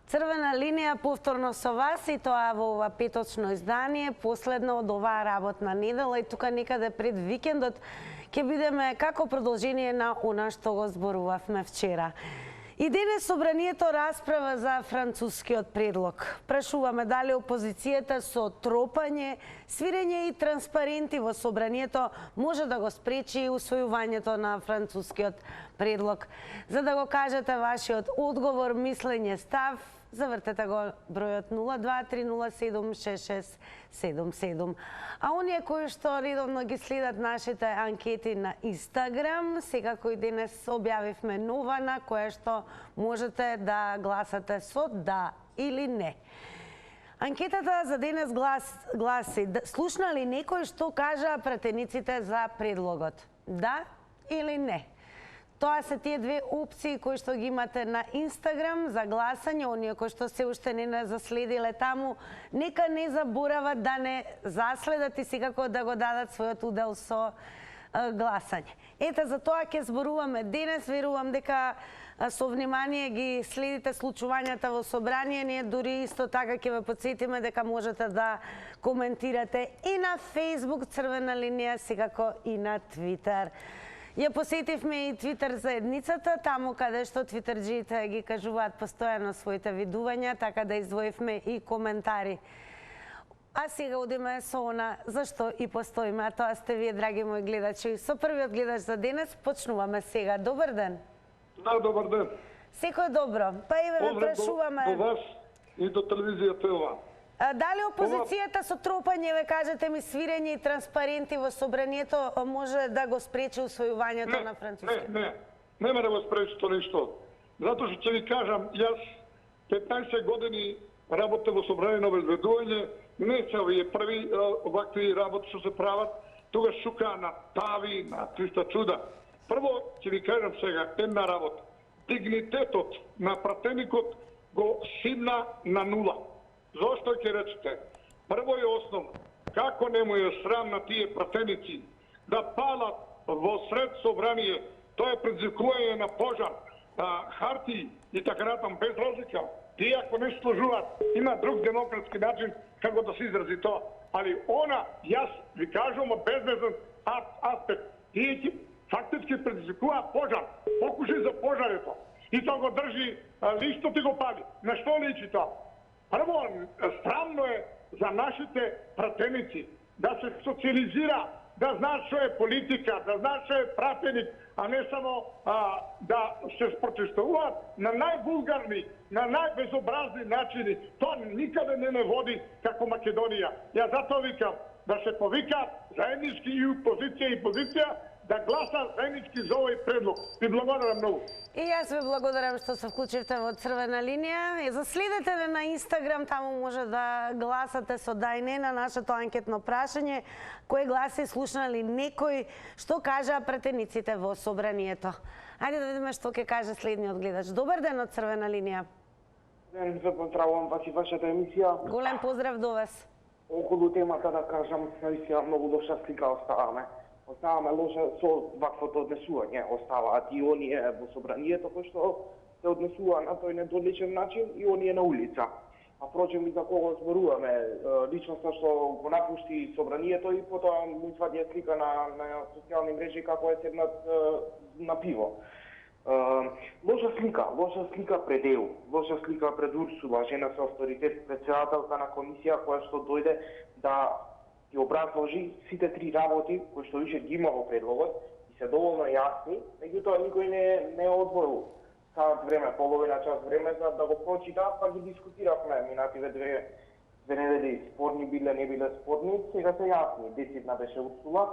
Црвена линија повторно со вас и тоа во ова петочно издание, последно од оваа работна недела и тука некаде пред викендот ќе бидеме како продолжение на она што го зборувавме вчера. И денес собранието расправа за францускиот предлог. Прашуваме дали опозицијата со тропање, свирење и транспаренти во собранието може да го спречи усвојувањето на францускиот предлог. За да го кажете вашиот одговор, мислење, став, завртете го бројот 02-307-6677. А оние кои што редовно ги следат нашите анкети на Инстаграм, секако и денес објавивме нова на која што можете да гласате со да или не. Анкетата за денес гласи: слушна ли некој што кажа пратениците за предлогот? Да или не? Тоа се тие две опции кои што ги имате на Инстаграм за гласање. Оние кои што се уште не заследиле таму, нека не заборават да не заследат и секако да го дадат својот удел со гласање. Ете, за тоа ќе зборуваме денес. Верувам дека со внимание ги следите случувањата во собрание. Ние дури исто така ќе ве потсетиме дека можете да коментирате и на Facebook Црвена линија, секако и на Твитер. Ја посетивме и Твитер заедницата, таму каде што твитерџиите ги кажуваат постојано своите видувања, така да издвоивме и коментари. А сега одиме со она зашто и постоиме, а тоа сте вие, драги мои гледачи. Со првиот гледач за денес почнуваме сега. Добар ден. Да, добар ден. Секој добро. Па и ве прашуваме. До вас и до телевизија ТВ. Дали опозицијата со тропање, ве кажете ми, свирење и транспаренти во собранието може да го спречи усвојувањето на француски? Нема да го спречи тоа ништо. Затоа што ќе ви кажам, јас 15 години работам во собрание на обезбедување, не се овие први вакви работи што се прават, тогаш шука на тави, на 300 чуда. Прво ќе ви кажам сега една работа. Дигнитетот на пратеникот го симна на нула. Зошто ќе речете? Прво и основно, како не му е срам на тие пратеници да палат во сред собрание, тоа е предизвикување на пожар, хартии и така натам, без разлика. Тие ако не служуваат, има друг демократски начин како да се изрази тоа. Али она, јас ви кажувам од безбезен аспект, тие ќе фактички предизвикуваат пожар, покуши за пожарето. И тоа го држи, лично ти го пали. На што личи тоа? Прво, странно е за нашите пратеници да се социализира, да знаат што е политика, да знаат што е пратеник, а не само да се протестуваат на највулгарни, на најбезобразни начини. Тоа никаде не води како Македонија. Ја затоа викам да се повикаат заеднички и опозиција и позиција да гласат заеднички за овој предлог. Ви благодарам многу. И јас ви благодарам што се вклучивте во Црвена линија. Заследете ве на Инстаграм, таму може да гласате со да и не на нашето анкетно прашање кој гласи: слушна ли некој што кажа пратениците во собранието. Ајде да видиме што ќе каже следниот гледач. Добар ден од Црвена линија. Ден, ве поздравувам вас и вашата емисија. Голем поздрав до вас. Околу темата да кажам, наистина многу лоша слика оставаме. Оставаме лоша со ваквото однесување, оставаат и оние во собранието кои што се однесува на тој недоличен начин и оние на улица. А впрочем и за кого зборуваме, личноста што го напушти собранието и потоа му извади слика на социјални мрежи како е седнат на пиво. Лоша слика пред ЕУ, лоша слика пред Урсула, жена со авторитет, председателка на комисија која што дојде да ги образложи сите три работи кои што више ги има во предлогот и се доволно јасни, меѓутоа никој не одвоил саат време, половина час време за да го прочита, па ги дискутиравме минативе две недели, спорни биле, не биле спорни, сега се јасни, десетна беше Урсула.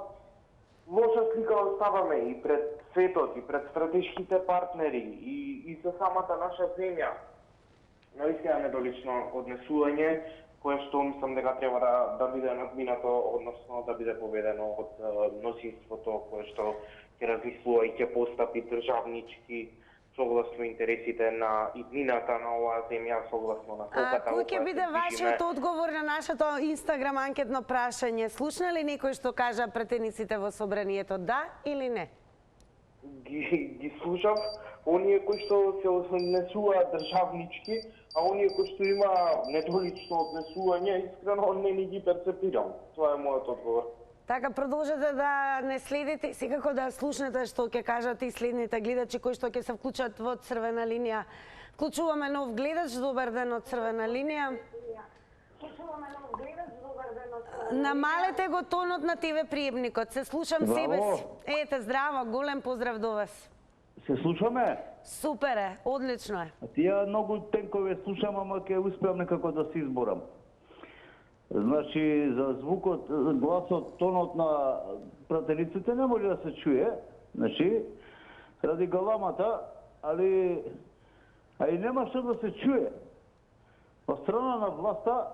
Лоша слика оставаме и пред светот, и пред стратешките партнери, и за самата наша земја. Наистина недолично однесување, кое што мислам дека треба да биде надминато, односно да биде победено од мнозинството кое што ќе размислува и ќе постапи државнички согласно интересите на иднината на оваа земја, согласно на сликата. Кој ќе биде вашиот одговор на нашето Инстаграм анкетно прашање? Слушна ли некој што кажа пратениците во собранието, да или не? ги слушав, оние кои што се однесуваат државнички, а оние кои што има недолично однесување, искрено не ни ги перцепирам. Тоа е мојот одговор. Така, продолжете да не следите, секако да слушнете што ќе кажат и следните гледачи кои што ќе се вклучат во Црвена линија. Вклучуваме нов гледач, добар ден од Црвена линија. Намалете го тонот на ТВ приемникот, се слушам себе си. Ете, здраво, голем поздрав до вас. Се слушаме? Супер е, одлично е. А тие многу тенкове слушам, ама ќе успеам некако да се изборам. Значи, за звукот, гласот, тонот на пратениците не може да се чуе, значи, ради галамата, али и нема што да се чуе. Во страна на власта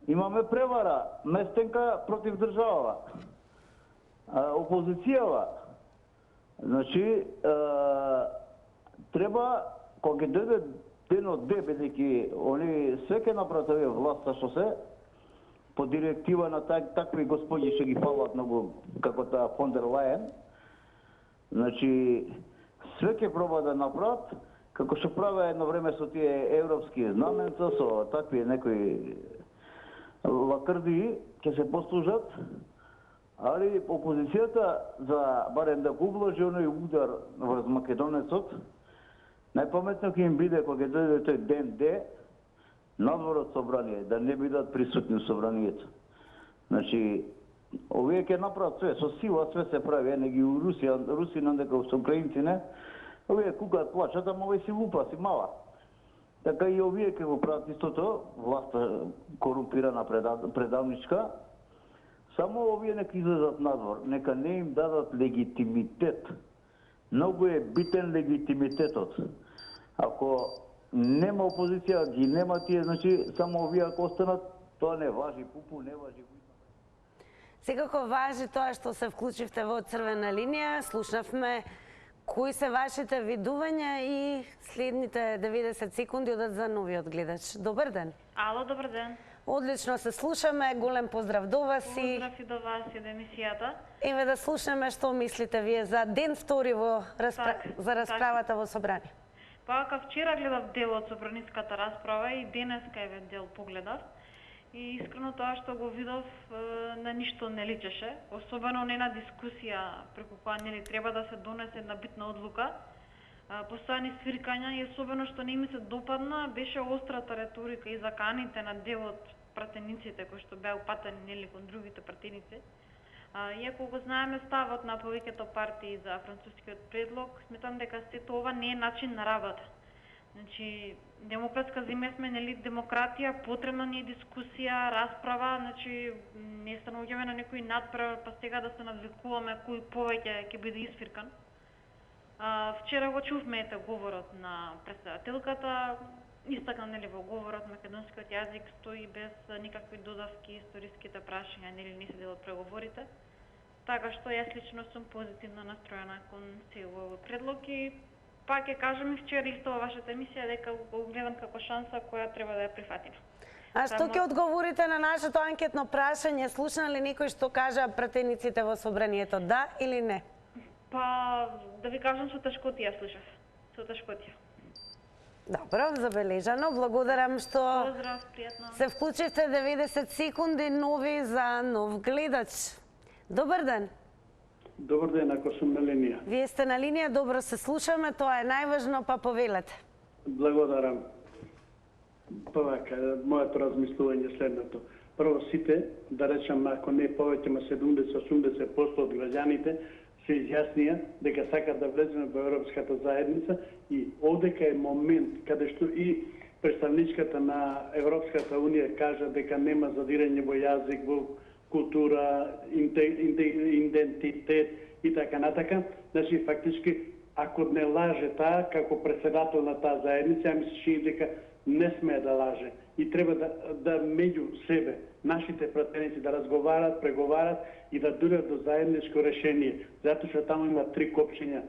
имаме превара, местенка против државава. Опозицијава, значи, треба, кога ќе дојде денот Д, бидејќи они све ќе направат власта што се, по директива на такви господи што ги фалат многу, како таа фон дер Лајен, значи, све ќе проба да направат, како што праве едно време со тие европски знаменца, со такви некои лакрдии, ќе се послужат, али опозицијата за барем да го ублажи оној удар врз македонецот, најпаметно ќе им биде кога дојде тој ден Д, надвор од собрание, да не бидат присутни во собранието. Значи, овие ќе направат све, со сила све се прави, не ги у Русија, дека со украинци не, овие кугаат, плачат, ама овие си лупа, си мала. Така и овие ќе го прават истото, власта корумпирана предавничка, само овие нека излезат надвор, нека не им дадат легитимитет. Многу е битен легитимитетот. Ако нема опозиција, ги нема тие, значи само овие ако останат, тоа не важи пупу, не важи. Секако важи тоа што се вклучивте во Црвена линија, слушнавме кои се вашите видувања и следните 90 секунди одат за новиот гледач. Добар ден. Ало, добар ден. Одлично се слушаме, голем поздрав до вас и... Поздрав и до вас и до емисијата. Еве да слушаме што мислите вие за ден втори за расправата во собрание. Па, ка вчера гледав дел од собраниската расправа и денеска еве дел погледав. И искрено тоа што го видов на ништо не личеше, особено не на дискусија преку која нели треба да се донесе една битна одлука. Постојани свиркања и особено што не ми се допадна беше острата реторика и заканите на дел од пратениците кои што беа упатени нели кон другите пратеници. Иако го знаеме ставот на повеќето партии за францускиот предлог, сметам дека сето ова не е начин на работа. Значи, демократска земја сме, нели, демократија, потребна ни е дискусија, расправа, значи, не становиме на некој надпревар, па сега да се надвикуваме кој повеќе ќе биде isfirkan. Вчера го чувме ете говорот на председателката, истакна нели во говорот македонскиот јазик стои без никакви додавки, историските прашања нели не се дел од преговорите. Така што јас лично сум позитивно настроена кон целиот предлог и пак ќе кажам и вчера исто во вашата емисија дека го гледам како шанса која треба да ја прифатиме. А што ќе одговорите на нашето анкетно прашање? Слушна ли некој што кажа пратениците во собранието, да или не? Па, да ви кажам, со тешкотија слушав. Со тешкотија. Добро, забележано. Благодарам што Поздрав, пријатно. се вклучивте 90 секунди нови за нов гледач. Добар ден. Добар ден, ако сум на линија. Вие сте на линија, добро се слушаме, тоа е најважно, па повелете. Благодарам. Па вака, моето размислување е следното. Прво сите, да речам, ако не повеќе, 70-80% од граѓаните се изјаснија дека сакат да влеземе во Европската заедница и овдека е момент каде што и представничката на Европската унија кажа дека нема задирање во јазик, во култура, идентитет и така натака. Значи, фактички, ако не лаже таа, како председател на таа заедница, ја мислиш дека не смее да лаже. И треба да меѓу себе, нашите пратеници да разговарат, преговарат и да дојдат до заедничко решение. Затоа што таму има 3 копчиња: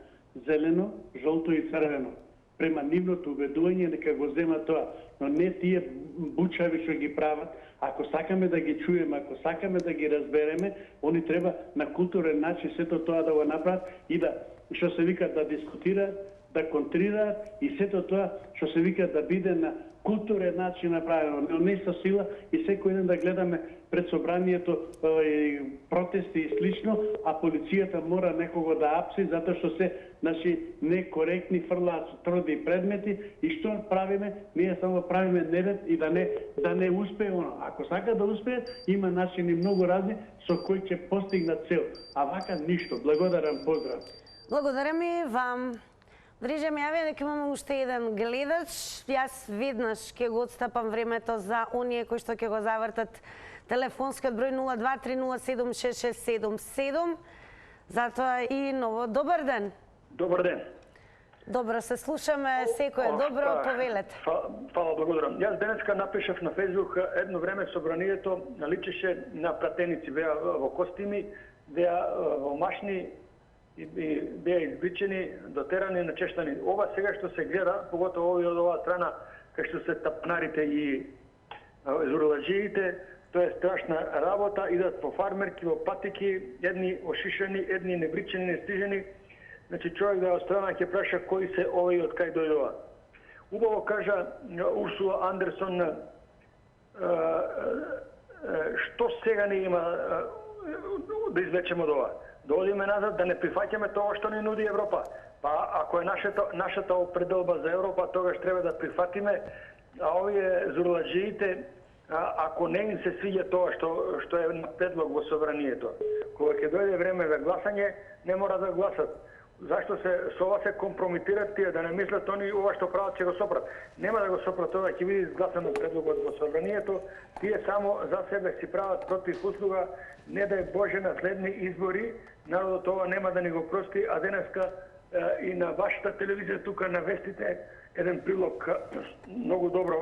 зелено, жолто и црвено. Према нивното убедување дека го зема тоа, но не тие бучави што ги прават. Ако сакаме да ги чуеме, ако сакаме да ги разбереме, они треба на културен начин сето тоа да го направат и да што се вика да дискутираат, да контрираат и сето тоа што се вика да биде на културен начин направено, не со сила и секој ден да гледаме пред собранието протести и слично, а полицијата мора некого да апси затоа што се некоректни фрлаат троди и предмети и што правиме? Ние само правиме невед и да не успее оно. Ако сака да успее, има начини многу разни со кои ќе постигнат цел. А вака ништо. Благодарам, поздрав. Благодарам и вам. Дрижа ми јави дека имаме уште еден гледач. Јас веднаш ќе го отстапам времето за оние кои што ќе го завртат телефонскиот број 0230766777. Затоа и ново добар ден. Добар ден. Добро, се слушаме, секој е добро, повелете. Фала, благодарам. Јас денеска напишав на Фейсбук, едно време собранието наличеше на пратеници, беа во костими, беа во машни, и беа избичени, дотерани, начештани. Ова сега што се гледа, поготово овие од оваа страна, кај што се тапнарите и зурладжиите, тоа е страшна работа, идат по фармерки, во патики, едни ошишени, едни небричени, нестрижени. Значи човек да од страна ќе праша кои се овие од кај дојдува. Убаво кажа Урсула Андерсон, што сега не има да извлечеме од ова. Да одиме назад, да не прифаќаме тоа што ни нуди Европа. Па ако е нашата определба за Европа, тогаш треба да прифатиме, а овие зурладжиите, ако не им се свиѓа тоа што е на предлог во собранието, кога ќе дојде време за гласање, не мора да гласат. Зашто со ова се компрометират тие, да не мислат они ова што прават ќе го сопрат. Нема да го сопрат, тоа ќе биде изгласано предлогот во собранието. Тие само за себе си прават против услуга, не дај Боже на следни избори, народот ова нема да ни го прости, а денеска и на вашата телевизија тука на вестите еден прилог многу добро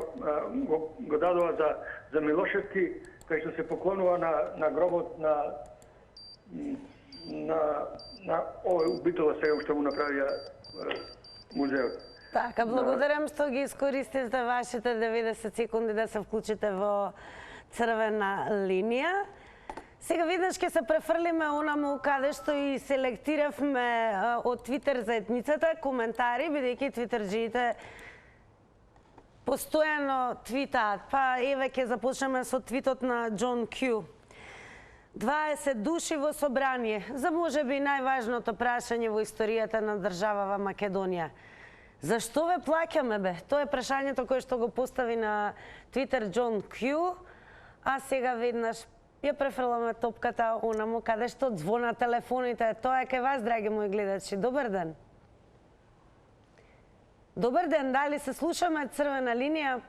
го дадува за Милошевски, кај што се поклонува на гробот на овој убитово сега што му направија музеот. Така, благодарам што ги искористивте вашите 90 секунди да се вклучите во црвена линија. Сега веднаш ќе се префрлиме онаму каде што и селектиравме од Твитер заедницата коментари, бидејќи твитерџиите постојано твитаат. Па еве ќе започнеме со твитот на Џон Кју. 20 души во собрание за можеби најважното прашање во историјата на државава Македонија. Зашто ве плаќаме бе? Тоа е прашањето кое што го постави на Твитер Џон Кју, а сега веднаш ја префрламе топката онаму каде што звонат телефоните. Тоа е кај вас, драги мои гледачи. Добар ден. Добар ден, дали се слушаме црвена линија?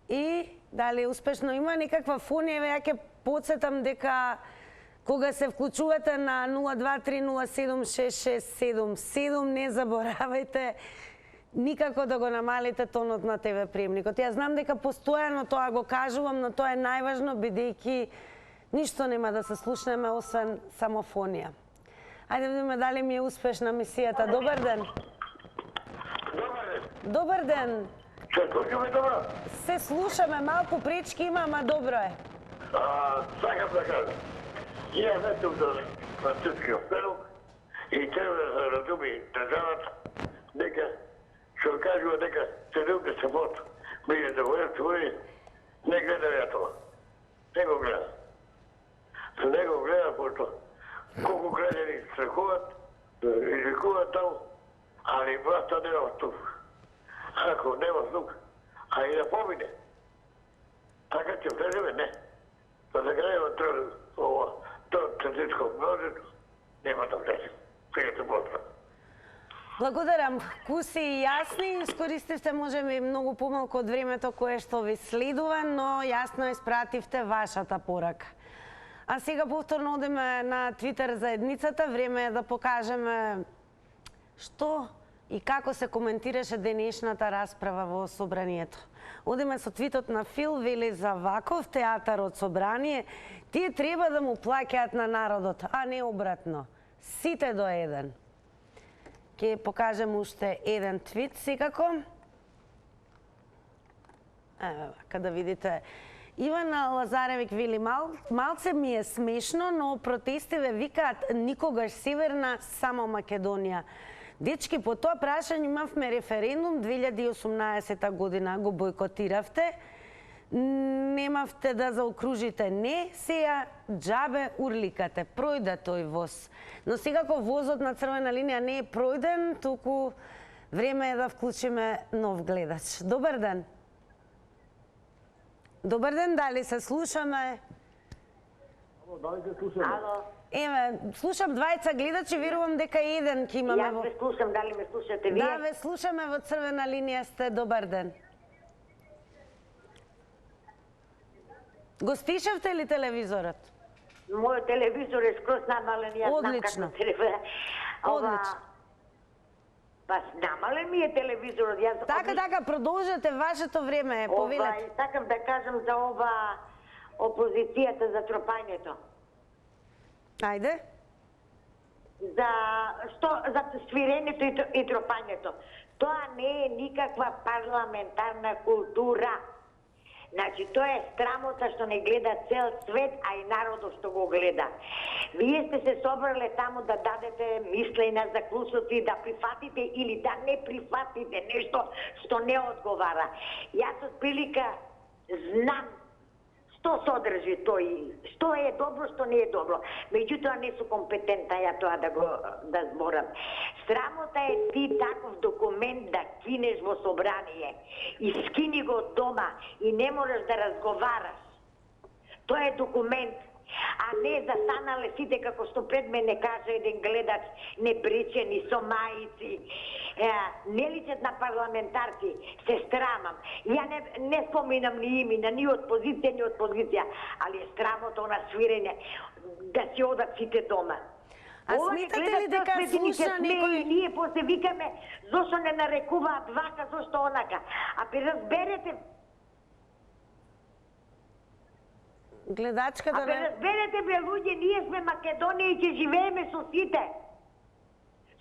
И дали успешно има никаква фонија? Ја ќе подсетам дека кога се вклучувате на 0230766777, не заборавајте никако да го намалите тонот на ТВ приемникот. Ја знам дека постојано тоа го кажувам, но тоа е најважно, бидејќи ништо нема да се слушнеме освен само фонија. Ајде да видиме дали ми е успешна мисијата. Добар ден. Добар ден. Добар ден. Се слушаме добро? Се слушаме, малку пречки има, ама добро е. Сакам да кажам. Ја ветам за францускиот перок и треба да се разуми државата дека што кажува дека 70% милијата војаци не гледа тоа. Не го гледа. За не го гледа, пошто колку граѓани страхуват, изрекуваат таму, али власта нема тук. Ако нема тук, а и да помине. Така ќе влеземе, не. За да гледаме тоа традицко множество, нема да влеземе. Пријатно поздрав. Благодарам. Куси и јасни, искористивте можеби многу помалку од времето кое што ви следува, но јасно испративте вашата порака. А сега повторно одиме на Твитер заедницата, време е да покажеме што и како се коментираше денешната расправа во собранието. Одиме со твитот на Фил, вели за ваков театар од собрание, тие треба да му плаќаат на народот, а не обратно. Сите до еден. Ќе покажем уште еден твит секако. Ева, да видите Ивана Лазаревик вели, малце ми е смешно, но протестиве викаат никогаш Северна, само Македонија. Дечки, по тоа прашање имавме референдум 2018 година, го бойкотиравте. Немавте да заокружите не, сега џабе урликате, пројде тој воз. Но секако возот на црвена линија не е пројден, туку време е да вклучиме нов гледач. Добар ден. Добар ден, дали се слушаме? Ало, дали се слушаме? Ало, Еве, слушам двајца гледачи, верувам дека еден ќе имаме. јас ве слушам, дали ме слушате вие? Да, ве слушаме, во црвена линија сте. Добар ден. Го стишавте ли телевизорот? Мојот телевизор е скроз намален, јас Одлично. знам како треба. Одлично. Па намален ми е телевизорот, јас... Така, продолжете, вашето време е, повелете. Сакам да кажам за ова опозицијата за тропањето. Ајде. За свиренето и тропањето. Тоа не е никаква парламентарна култура. Значи, тоа е срамота што не гледа цел свет, а и народот што го гледа. Вие сте се собрале таму да дадете мислења, заклучоци, да прифатите или да не прифатите нешто што не одговара. Јас од прилика знам што содржи тој, што е добро, што не е добро. Меѓутоа не сум компетентна ја тоа да зборам. Срамота е ти таков документ да кинеш во собрание и скини го од дома и не можеш да разговараш. Тоа е документ, а не застанале сите како што пред мене кажа еден гледач, небречени со маици, не личат на парламентарци, се страмам. Ја не споминам ни имена, ни од позиција, али е срамота на свирење да си одат сите дома. А сметате ли дека слуша некој... Ние после викаме, зошто не нарекуваат вака, зошто онака. А разберете... Гледачката не... разберете, бе, луѓе, ние сме Македонија и ќе живееме со сите.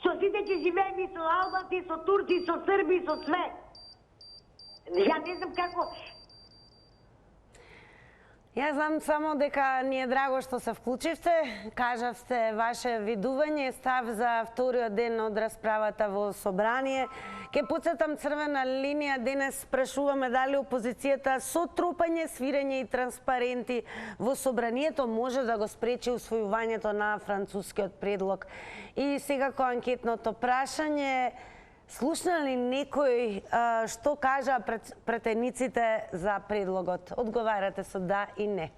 Со сите ќе живееме и со албанци, и со турци, и со срби, и со све. Ја не знам како... Ја знам само дека ни е драго што се вклучивте, кажавте ваше видување, став за вториот ден од расправата во собрание. Ке потсетам црвена линија, денес прашуваме дали опозицијата со тропање, свирење и транспаренти во собранието може да го спречи усвојувањето на францускиот предлог. И секако анкетното прашање, слушна ли некој што кажа претениците за предлогот? Одговарате со да и не.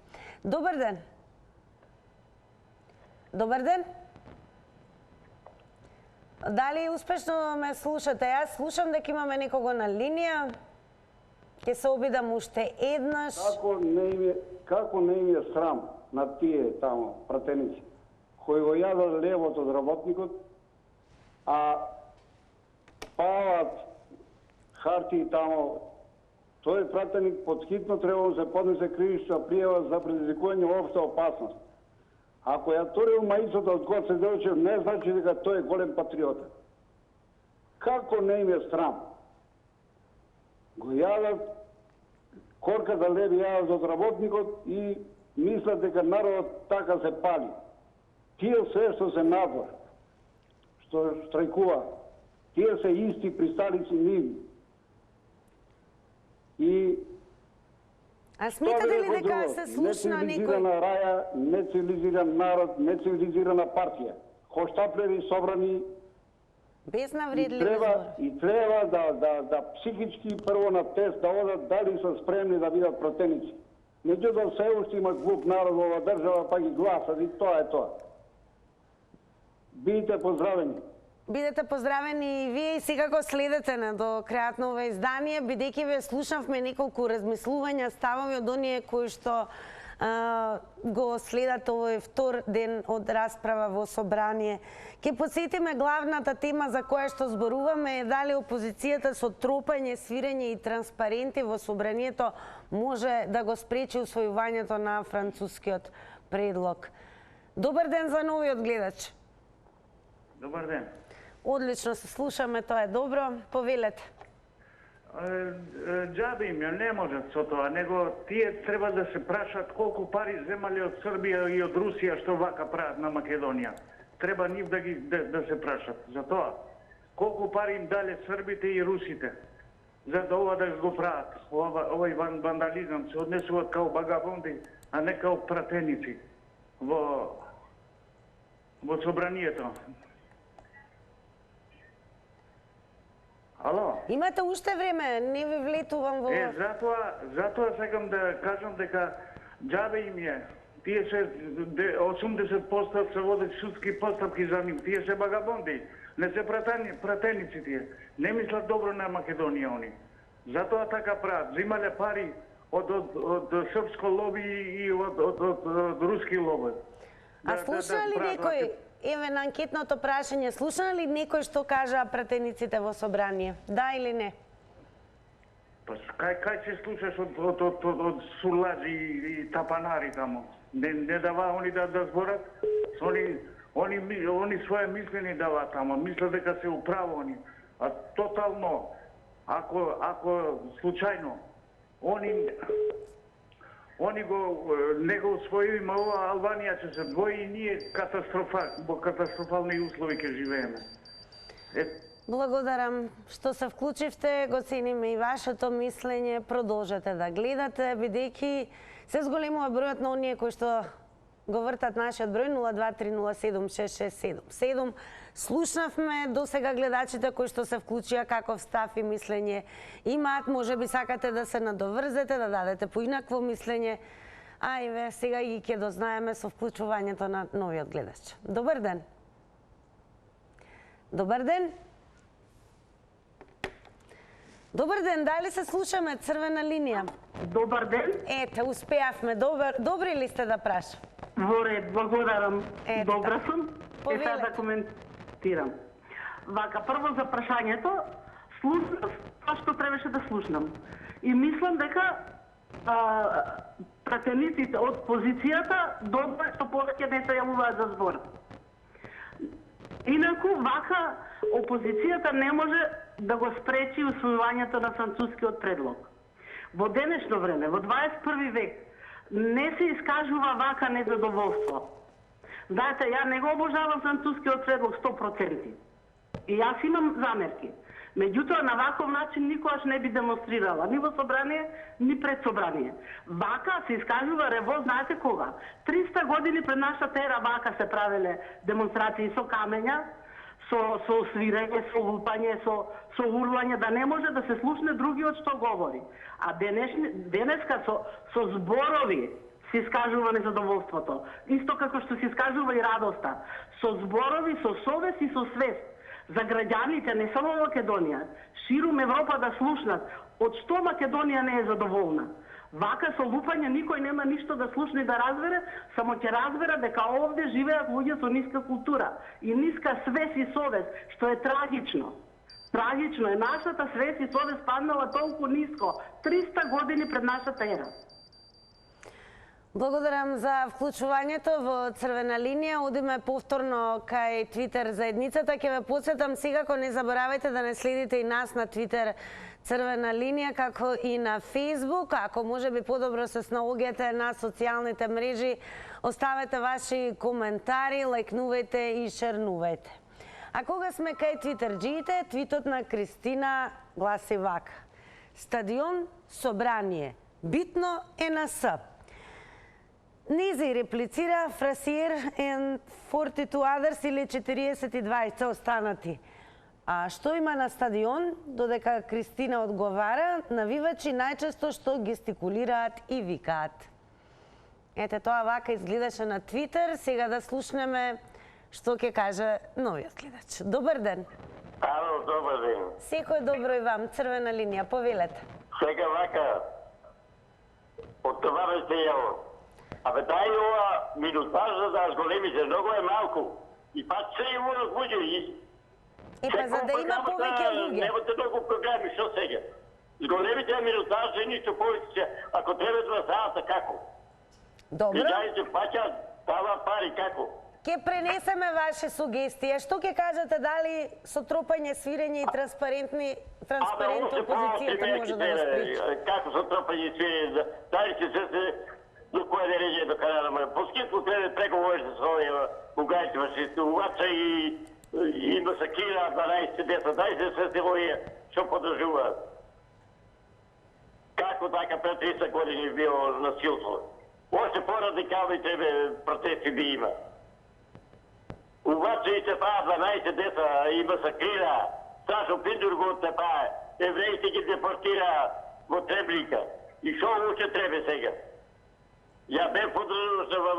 Добар ден. Добар ден. Дали успешно ме слушате? Јас слушам дека имаме некого на линија. Ќе се обидам уште еднаш. Како не им е срам на тие тамо пратеници кои го јадат левот од работникот, а палат хартии тамо, тој пратеник подхитно треба да се поднесе кривична пријава за предизвикување општа опасност. Ако ја турил маицата од Гоце Делчев, не значи дека тој е голем патриота. Како не им е срам? Го јадат корката леви јадат од работникот и мислат дека народот така се пали. Тие се што се надвор, што штрајкуваат, тие се исти присталици нивни. И А сметате ли дека се слушна некој? Нецивилизирана раја, нецивилизиран народ, нецивилизирана партија. Хоштаплери собрани Безнавредливи збори. и треба да психички прво на тест да одат дали се спремни да бидат протеници. Меѓутоа се уште има глуп народ во оваа држава, па ги гласат и тоа е тоа. Бидете поздравени. Бидете поздравени и вие и секако следете на до крајот на ова издание, бидејќи ве слушавме неколку размислувања, ставови од оние кои што го следат овој втор ден од расправа во собрание. Ке подсетиме главната тема за која што зборуваме е дали опозицијата со тропање, свирење и транспаренти во собранието може да го спречи усвојувањето на францускиот предлог. Добар ден за новиот гледач. Добар ден. Одлично се слушаме, тоа е добро. Повелете. џабе им ја не можат со тоа, него тие треба да се прашат колку пари земале од Србија и од Русија што вака прават на Македонија. Треба нив да се прашат за тоа. Колку пари им дале србите и русите за да ова да го прават. Овој вандализам се однесуваат као багабонди, а не као пратеници во собранието. Ало? Имате уште време, не ви влетувам во... Затоа сакам да кажам дека џабе им е. Тие се 80% се водат судски постапки за нив. Тие се багабонди. Не се пратеници тие. Не мислат добро на Македонија они. Затоа така прават. Зимале пари од српско лоби и од руски лоби. А слуша ли некој, еве на анкетното прашање, слуша ли некој што кажа пратениците во собрание? Да или не? Па кај се слушаш од сурладжи и тапанари тамо? Не дава они да зборат? Они своje мислени дава тамо, мислат дека се управо они. А тотално, ако случајно, они не го усвоиме ова, Албанија ќе се двои и ние во катастрофални услови ќе живееме. Благодарам што се вклучивте, го цениме и вашето мислење, продолжете да гледате, бидејќи се зголемува бројот на оние кои што го вртат нашиот број 023076677. Слушнавме до сега гледачите кои што се вклучија каков став и мислење имаат, можеби сакате да се надоврзете, да дадете поинакво мислење, а еве сега ги ќе дознаеме со вклучувањето на новиот гледач. Добар ден. Добар ден. Добар ден, дали се слушаме? Црвена линија. Добар ден. Ете, успеавме. Добри ли сте да прашам? Во ред, благодарам. Добра сум. Повелете. Да коментирам. Вака, прво за прашањето, слушнав тоа што требаше да слушнам. И мислам дека пратениците од позицијата добро што повеќе не се јавуваат за збор. Инаку, вака, опозицијата не може да го спречи усвојувањето на францускиот предлог. Во денешно време, во 21 век, не се искажува вака незадоволство. Знаете, ја не го обожавам францускиот предлог 100%. И јас имам замерки. Меѓутоа, на ваков начин никогаш не би демонстрирала, ни во собрание, ни пред собрание. Вака се искажува револт, знаете кога? 300 години пред нашата ера вака се правеле демонстрации со камења, со свирење, со лупање, со урлање, да не може да се слушне другиот што говори. А денеска со зборови се искажува незадоволството. Исто како што се искажува и радоста. Со зборови, со совест и со свест. За граѓаните, не само Македонија, ширум Европа да слушнат од што Македонија не е задоволна. Вака со лупање никој нема ништо да слушне и да разбере, само ќе разбере дека овде живеат луѓе со ниска култура и ниска свест и совест, што е трагично. Трагично е, нашата свест и совест паднала толку ниско, 300 години пред нашата ера. Благодарам за вклучувањето во Црвена линија. Одиме повторно кај Твитер заедницата. Ќе ве подсетам секако не заборавајте да не следите и нас на Твитер Црвена линија, како и на Фејсбук. Ако може би подобро се снаоѓате на социјалните мрежи, оставете ваши коментари, лајкнувајте и шернувајте. А кога сме кај твитерџиите, твитот на Кристина гласи вака: стадион, собрание, битно е на С. Низи реплицира Фрасиер and 42 others или 42 останати. А што има на стадион? Додека Кристина одговара, навивачи најчесто што гестикулираат и викаат. Ете, тоа вака изгледаше на Твитер. Сега да слушнеме што ќе каже новиот гледач. Добар ден. Ало, добар ден. Секој добро и вам. Црвена линија, повелете. Сега вака, од това бе стејало. Абе дај ова минутажа да зголемите, многу е малку. И пак се и морат луѓе. И па за да има повеќе луѓе. Немате многу програми, што сега? Зголемите минутажа и ништо повеќе, ако треба 2 сата, како? Добро. Граѓаните плаќаат, дава пари, како? Ке пренесеме ваши сугестии. Што ќе кажете, дали со тропање, свирење и транспарентно опозицијата може да го спречи. Како се тропање свири, дали ќе се до која дереđe до канала. По скидку треба преговори со овие бугајци фашисти, увача и масакира 12 деца, дајте се овие што подржуваат. Како така пред 30 години било насилство. Още по-радикални тебе протести би има. Увача и се паа 12 деца и масакрира. Сашо Пиндур го оттепае. Евреите ги депортира во Требника. И шо уште требе сега? Ја бе подржано се ова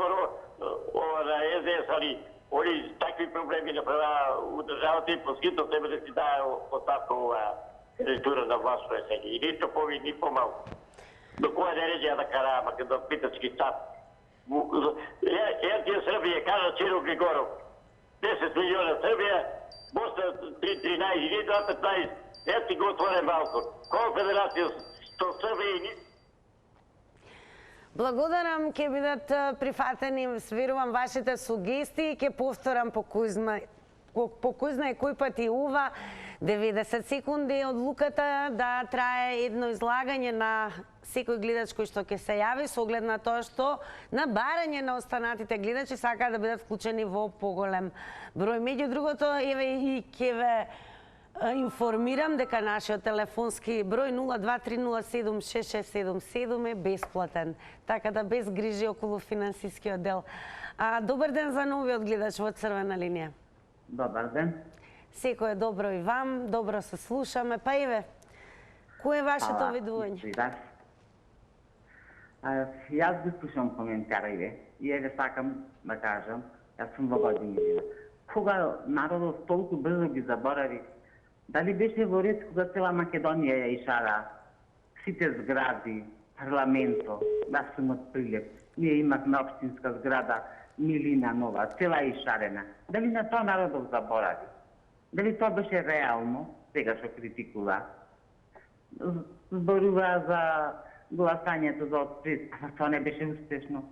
на СДС, али они такви проблеми направаа у државата и поскито тебе да си дае оставка ова речура на власт сега. И ништо повид, ни помалко. До која дереđe да кара македонски стат? Ертија Србија кажа Чиро Григоров. 10 милиона Србија, Босна 13, и 15, ети го отворен Балкон. Конфедерација 100 Србија и низ. Благодарам, ќе бидат прифатени, верувам, вашите сугестии, ќе повторам по кој знае кој пат и ова 90 секунди одлуката да трае едно излагање на секој гледач кој што ќе се јави со оглед на тоа што на барање на останатите гледачи сакаат да бидат вклучени во поголем број. Меѓу другото, еве и ќе ве информирам дека нашиот телефонски број 0230766777 е бесплатен, така да без грижи околу финансискиот дел. Добар ден за новиот гледач во црвена линија. Добар ден. Секој е добро и вам, добро се слушаме. Па еве, кој е вашето видување? Јас ги слушам коментари и еве сакам да кажам, јас сум во години. Кога народот толку брзо ги заборави, дали беше во ред кога цела Македонија ја ишара, сите згради, парламенто, да сум од Прилеп. Ние имавме општинска зграда, милина нова, цела ишарена. Дали на тоа народот заборави? Дали тоа беше реално, сега што критикува? Зборува за гласањето за отпред, тоа не беше успешно.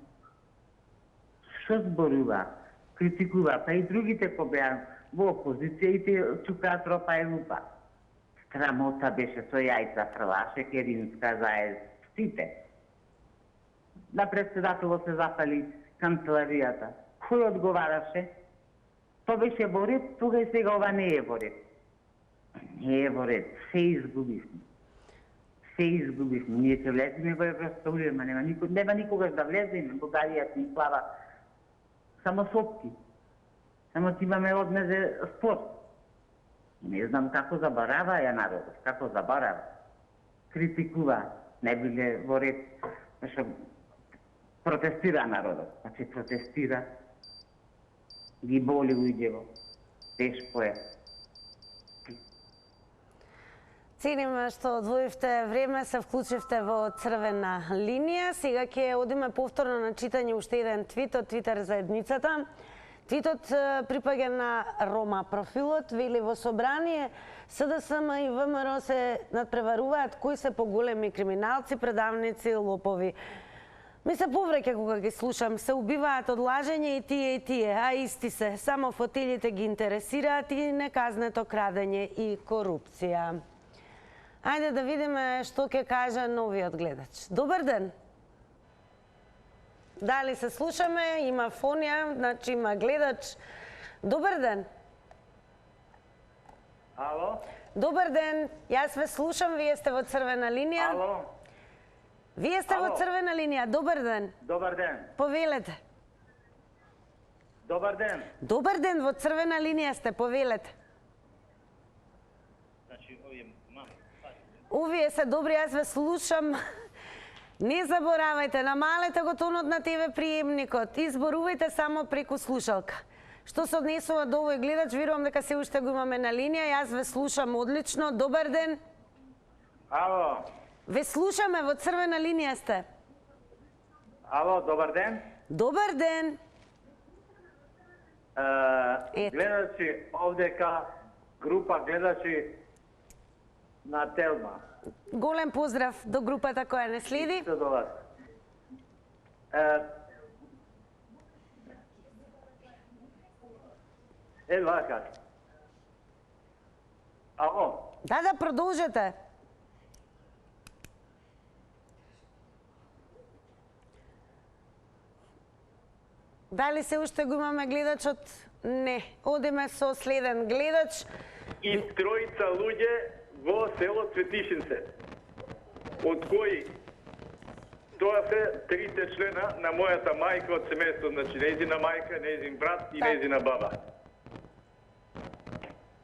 Што зборува? Критикува, па и другите кои беа во опозиција и те чукаат ропа и лупа. Срамота беше со јајца фрла, Шекеринска заед, сите. На председателот се запали канцеларијата. Кој одговараше? Тоа беше во ред, тога и сега ова не е во ред. Не е во ред, се изгубивме. Се изгубивме. Ние ќе влеземе во Европска унија, нема никогаш да влеземе, Бугарија ни плава само сопки. Само ти имаме однезе спорт. Не знам како заборава ја народот, како заборава. Критикува, не биле во ред, што протестира народот. Значи протестира, ги боли луѓево, тешко е. Ценим што одвоивте време, се вклучивте во црвена линија. Сега ќе одиме повторно на читање уште еден твит од Твитер заедницата. Твитот припаѓа на Рома профилот, вели во собрание СДСМ и ВМРО се надпреваруваат кои се поголеми криминалци, предавници, лопови. Ми се повреќа кога ги слушам, се убиваат од лажење и тие, а исти се. Само фотелите ги интересираат и неказнето крадење и корупција. Ајде да видиме што ќе каже новиот гледач. Добар ден! Дали се слушаме? Има фонија, значи има гледач. Добар ден! Ало? Добар ден! Јас ве слушам, вие сте во црвена линија. Ало? Вие сте во црвена линија. Добар ден! Добар ден! Повелете. Добар ден! Добар ден, во црвена линија сте, повелете. Значи, Овие се добри, јас ве слушам. Не заборавајте, намалете го тонот на ТВ приемникот, изборувајте само преку слушалка. Што се однесува до овој гледач, верувам дека се уште го имаме на линија, јас ве слушам одлично. Добар ден. Ало. Ве слушаме, во црвена линија сте. Ало, добар ден. Добар ден. Гледачи, овдека група гледачи на Телма. Голем поздрав до групата која не следи. До вас. Вака. Ало? Да, продолжете. Дали се уште го имаме гледачот? Не. Одиме со следен гледач. И тројца луѓе во село Цветишинце, од кои тоа се трите члена на мојата мајка од семејство, значи нејзина мајка, нејзин брат и нејзина баба.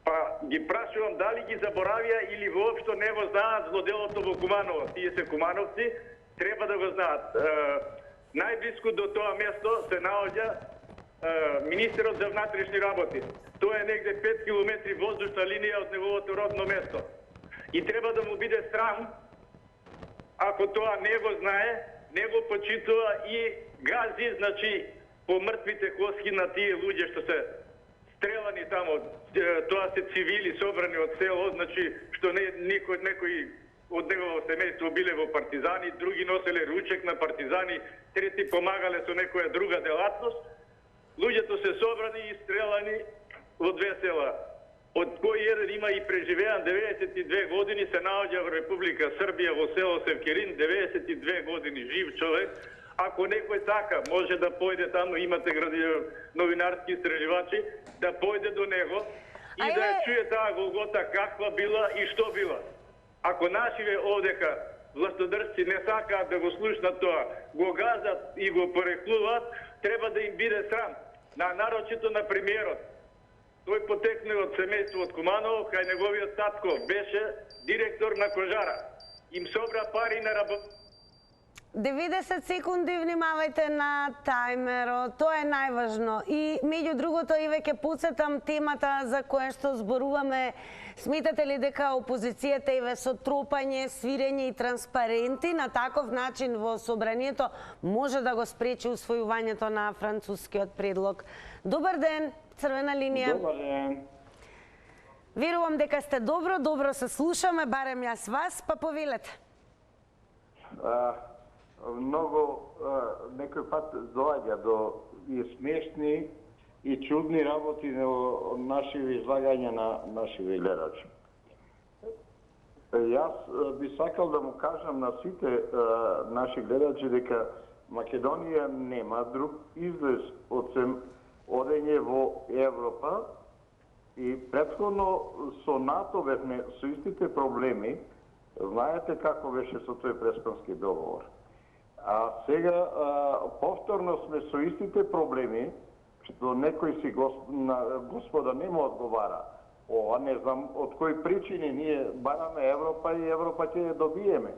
Па ги прашувам дали ги заборавија или воопшто не го знаат злоделото во Куманово. Тие се кумановци, треба да го знаат. Најблиску до тоа место се наоѓа министерот за внатрешни работи. Тоа е негде 5 километри воздушна линија од неговото родно место. И треба да му биде срам, ако тоа не го знае, не го почитува и гази, значи, по мртвите коски на тие луѓе што се стрелани тамо. Тоа се цивили собрани од село, значи, што некои од негово семејство биле во партизани, други носеле ручек на партизани, трети помагале со некоја друга делатност. Луѓето се собрани и стрелани во две села, од кои еден има и преживеан 92 години, се наоѓа во Република Србија во село Севкерин, 92 години жив човек. Ако некој така може да појде таму, имате новинарски истраживачи, да појде до него и да ја чуе таа голгота каква била и што била. Ако нашиве овдека властодржци не сакаат да го слушнат тоа, го газат и го пореклуваат, треба да им биде срам. Нарочито на премиерот. Тој потекне од семејство од Куманово, кај неговиот татко беше директор на Кожара. Им собра пари на работ... 90 секунди внимавајте на тајмерот, тоа е најважно. И меѓу другото, и веќе подсетам темата за која што зборуваме. Сметате ли дека опозицијата еве со тропање, свирење и транспаренти на таков начин во собранието може да го спречи усвојувањето на францускиот предлог? Добар ден, Црвена линија. Добар ден. Верувам дека сте добро се слушаме, барем јас вас, па повелете. Многу некој пат доаѓа до и смешни и чудни работи во нашиви излагања на нашиви гледачи. Јас би сакал да му кажам на сите наши гледачи дека Македонија нема друг излез освен одење во Европа и претходно со НАТО бевме со истите проблеми. Знаете како беше со тој Преспански договор. А сега повторно сме со истите проблеми, што некој си господа не му одговара. Ова не знам од кои причини ние бараме Европа и Европа ќе ја добиеме.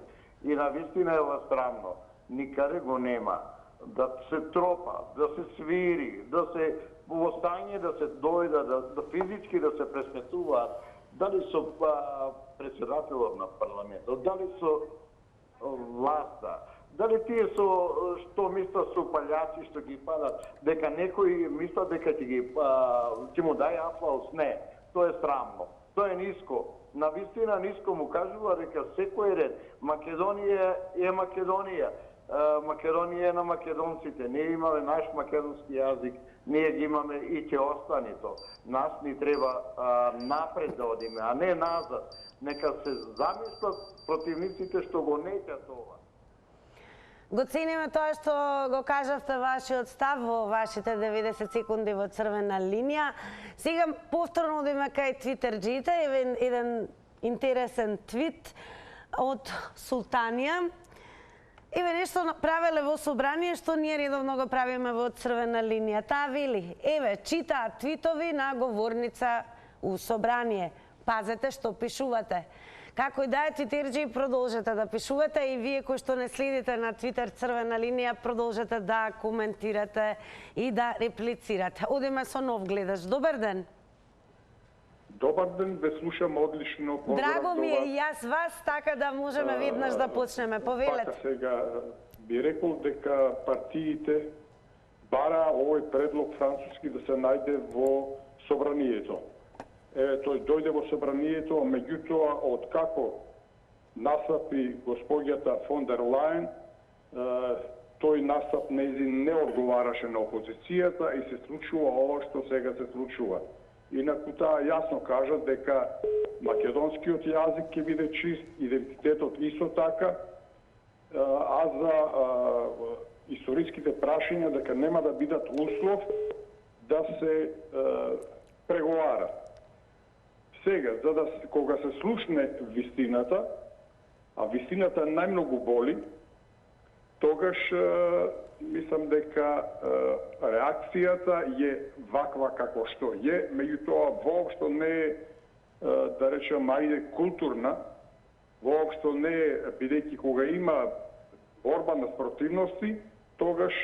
И навистина е ова странно. Никаде го нема. Да се тропа, да се свири, да се во стање да се дојда, да физички да се пресметуваат, дали со председателот на парламентот, дали со власта, дали тие што мислат со палјаци што ги падат, дека некои мислат дека ќе му дај аплауз. Не, тоа е срамно, тоа е ниско. Навистина ниско му кажува дека секој ред Македонија е Македонија. Македонија е на македонците. Ние имаме наш македонски јазик, ние ги имаме и ќе остане тоа. Нас ни треба напред да одиме, а не назад. Нека се замислат противниците што го неќат ова. Го цениме тоа што го кажавте вашиот став во вашите 90 секунди во Црвена линија. Сега повторно одиме кај твитерџите, еден интересен твит од Султанија. Еве нешто направиле во собрание што ние редовно го правиме во Црвена линија. Таа вели, еве, читаат твитови на говорница у собрание. Пазете што пишувате. Како и да е, твитерџи, продолжете да пишувате и вие кои што не следите на Твитер Црвена линија, продолжете да коментирате и да реплицирате. Одиме со нов гледач. Добар ден. Добар ден, ве слушам одлично. Драго ми е и јас вас, така да можеме веднаш да почнеме. Повелете. Така сега би рекол дека партиите бара овој предлог француски да се најде во собранието. Тој дојде во собранието, меѓутоа откако настапи госпоѓата фон дер Лајен, тој настап нејзин не одговараше на опозицијата и се случува ова што сега се случува. Инаку таа јасно кажа дека македонскиот јазик ќе биде чист, идентитетот исто така, а за историските прашања дека нема да бидат услов да се преговара. Сега, кога се слушне вистината, а вистината најмногу боли, тогаш мислам дека реакцијата е ваква како што е, меѓутоа воопшто не е, да речем, ајде културна, воопшто не е, бидејќи кога има борба на спротивности, тогаш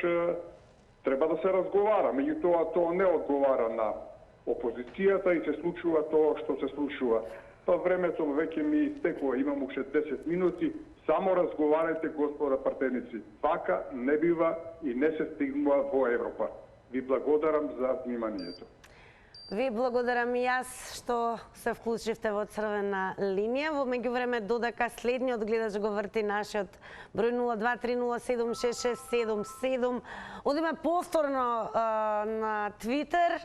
треба да се разговара. Меѓутоа тоа не одговара на опозицијата и се случува тоа што се случува. Па времето веќе ми истекува, имам уште 10 минути. Само разговарајте, господа партеници. Вака не бива и не се стигнува во Европа. Ви благодарам за вниманието. Ви благодарам и јас што се вклучивте во црвена линија. Во меѓувреме додека следниот гледач го врти нашиот број 0230766777. Одиме повторно на Твитер.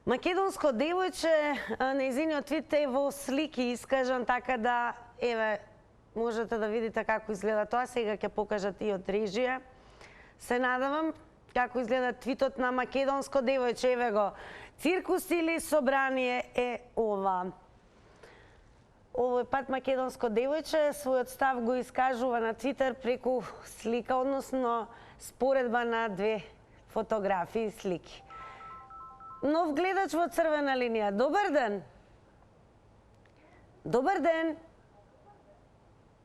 Македонско девојче, нејзиниот твит е во слики искажан, така да, еве, можете да видите како изгледа тоа. Сега ќе покажат и од режија. Се надавам како изгледа твитот на македонско девојче. Еве го. Циркус или собрание е ова. Овој пат македонско девојче својот став го искажува на Твитер преку слика, односно споредба на две фотографии и слики. Нов гледач во црвена линија. Добар ден. Добар ден.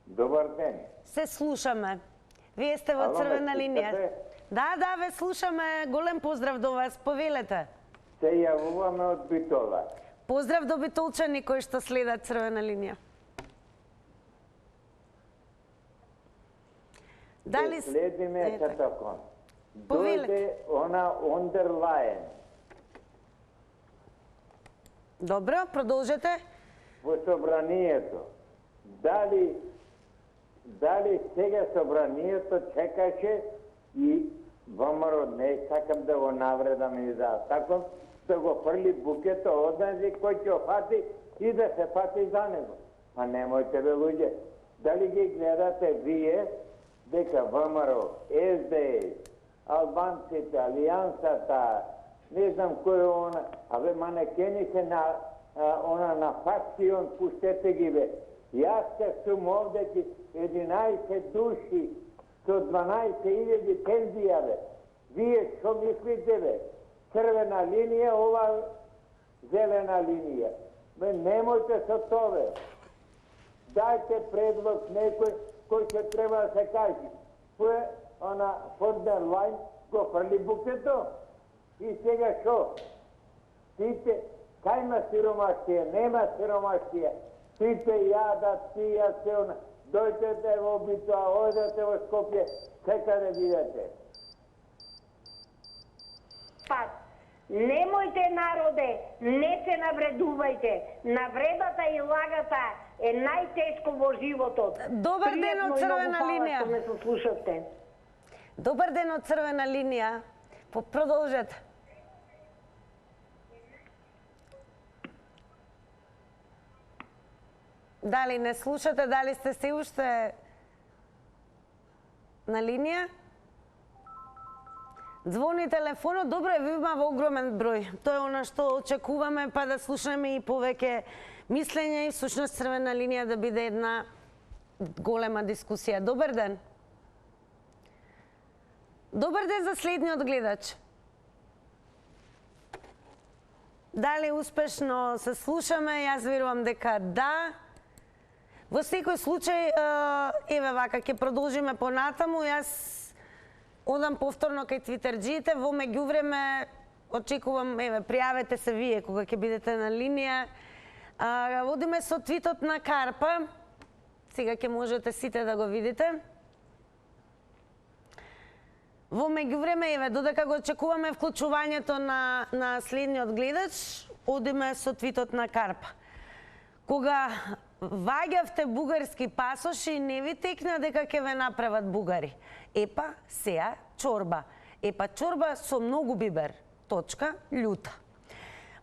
Добар ден. Се слушаме. Вие сте во црвена линија. Да, ве слушаме. Голем поздрав до вас. Повелете. Се јавуваме од Битола. Поздрав до битолчани кои што следат црвена линија. Дали следиме катакон. Дојде она Ондерлајен. Добро, продолжете. Во собранието. Дали сега собранието чекаше и ВМРО, не сакам да го навредам и да атакам, да го фрли букето однази кој ќе фати и да се фати за него. А немојте бе луѓе. Дали ги гледате вие дека ВМРО, СДС, албанците, алијансата, не знам кој е она, абе манекени се на она на факцион, пуштете ги бе. Јас се сум овде 11 души со 12.000 пензија бе. Вие што мислите бе? Црвена линија, ова зелена линија. Бе, немојте со тоа бе. Дајте предлог некој кој ќе треба да се каже. Кој она Фондерлајн го фрли букето. И сега шо? Сите, кај има сиромашија, нема сиромашија. Сите јадат, пијат се она. Дојдете во Битола, одете во Скопје, секаде видете. Па, немојте народе, не се навредувајте. Навредата и лагата е најтешко во животот. Добар ден од црвена линија. Што ме слушавте. Добар ден од црвена линија. Продолжете. Дали не слушате, дали сте се уште на линија? Звони телефонот, добро е, ви има во огромен број. Тоа е она што очекуваме, па да слушнеме и повеќе мислење и всушност црвена линија да биде една голема дискусија. Добар ден. Добар ден за следниот гледач. Дали успешно се слушаме? Јас верувам дека да. Во секој случај, еве вака, ќе продолжиме понатаму. Јас одам повторно кај твитерџиите. Во меѓувреме, очекувам, еве, пријавете се вие кога ќе бидете на линија. Водиме со твитот на Карпа. Сега ќе можете сите да го видите. Во меѓувреме, еве, додека го очекуваме вклучувањето на следниот гледач, одиме со твитот на Карпа. Кога ваѓавте бугарски пасоши, не ви текна дека ќе ве направат бугари. Епа, сеа чорба. Епа чорба со многу бибер. Точка, љута.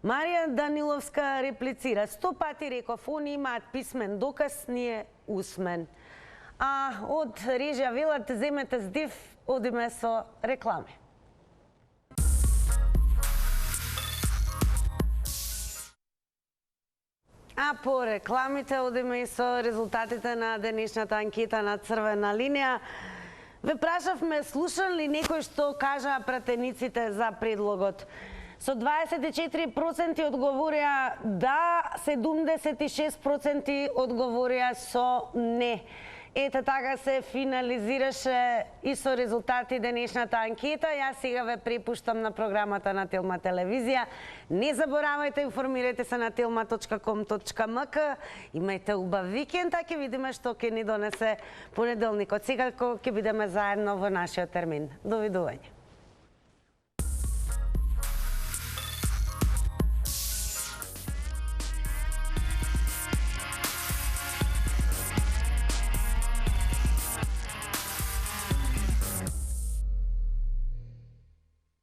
Марија Даниловска реплицира: 100 пати реков, они имаат писмен доказ, ние усмен. А од режија велат, земете здив, одиме со реклами. А по рекламите одиме и со резултатите на денешната анкета на Црвена линија. Ве прашавме, слушан ли некој што кажа пратениците за предлогот? Со 24% одговорија да, 76% одговорија со не. Ете така се финализираше и со резултати денешната анкета. Јас сега ве препуштам на програмата на Телма телевизија. Не заборавајте, информирајте се на telma.com.mk. Имајте убав викенд, а ќе видиме што ќе ни донесе понеделникот. Секако ќе бидеме заедно во нашиот термин. Довидување.